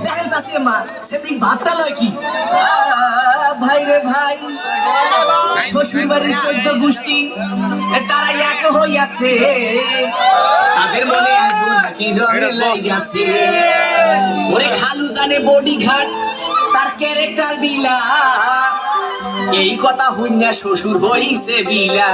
দেখেন চাষি মা সেমনি ভাতটা লয় কি ভাই রে ভাই শ্বশুর বাড়ির 14 গোষ্ঠী তারা এক হইয়াছে তাদের মনে আসবো নাকি রঙে লাইগাছে ওরে খালু জানে বডি ঘাট তার ক্যারেক্টার দিলা এই কথা হইনা শ্বশুর হইছে বিলা